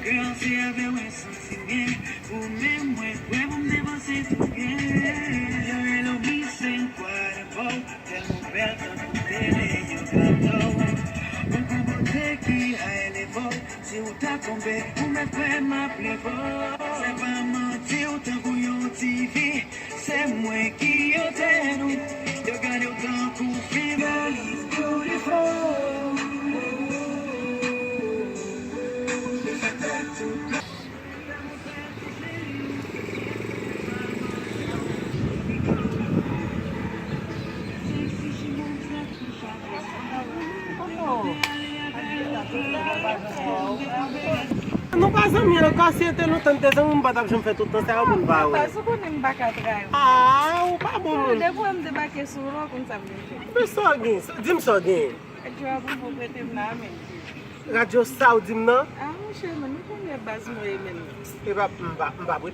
Girl, see I be with something bien. Ou même moi, ouais, me dépenser tout bien. J'aurais l'oubli, c'est une quoi tellement belle dans ton télé, yo gâteau. Un coup beauté qui a élevé, si ou t'as tombé, ou me fait m'appeler beau. C'est pas mentir, ou t'as bouillon TV, c'est moi qui yo t'aime. Yo gagné autant coup fever, beautiful. Não passa minha caceta, não tem tesão, não bata que feito tanto é algum baú. Passa por nem baca atrás. Ah, o babu. Depois me baque suro com sabonete. Pessoal, alguém, diz-me alguém. É que eu vou ter na mente. Radio Saudi, não? Ah, mon cher, mas não combien base moi même. E vai botar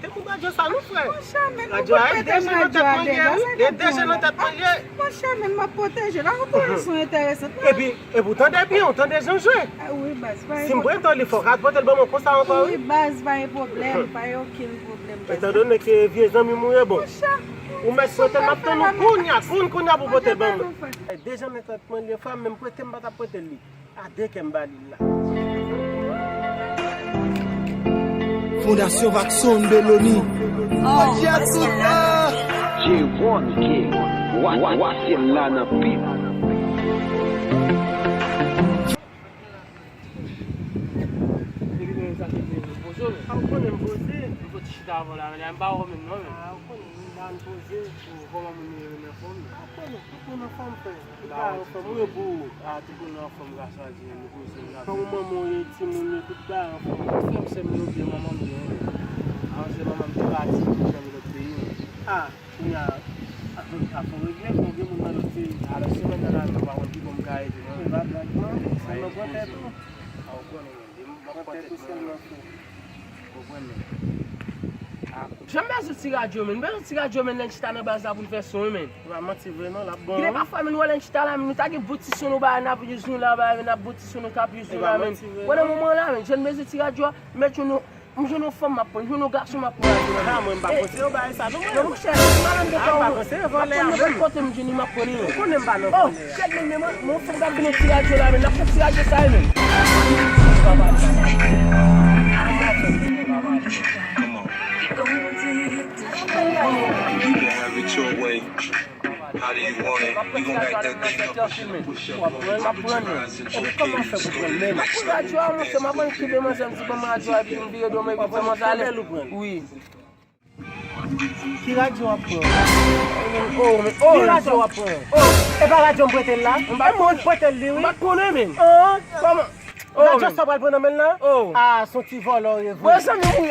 com radio Saudi, não foi? Mon cher, mais Radio aí deixa no tête manhã. Deixa no tête manhã. Mon cher, mais m'a protéger. Là, on sont intéressants. E puis, e pourtant des bien, tant des gens jouer. Ah oui, base. Se me botar ali fora, botar ele bom postar encore. Oui, base, pas de problème, pas aucun problème. Étant donné que vieux amis mourir bon. Mon cher. O mais pote matin no cunha pour boter bom. Déjà me tête manhã, femme même pote me bata pote ali. A que mbali là. Fondation Vaxon de l'ONU. J1 King, what's your line of people? J'aime bien ce petit radio, mais ce petit radio, mais l'enchita dans base pour faire son, mais. Vraiment, c'est vraiment la bonne. Il est pas fait, mais nous l'enchita là, nous t'as bouti sur nous, bah, n'a plus sur là, bah, n'a bouti sur nous, t'as plus sur là, mais. Voilà, moment là, mais j'aime bien ce petit radio, mais tu nous. Je ne femme ma pointe, je ne garçon ma pointe. Ah, moi, je ne sais pas ça. Non, mon cher, je ne sais pas ça. Je ne porte je ne m'apprends pas. Je ne sais pas. Oh, quel même mon frère va venir tirer sur la main. La petite tirage de ça, même. Come on. You can have it your way. How do you want it? We gon' back that thing up and push up. Oui. Qui radio Apre? Qui radio Apre? Et pas radio Bretel là? On va Bretel lui, oui. On connaît même. Comment? Radio ça va le prendre là? Ah, son petit vol. Ouais, ça oui.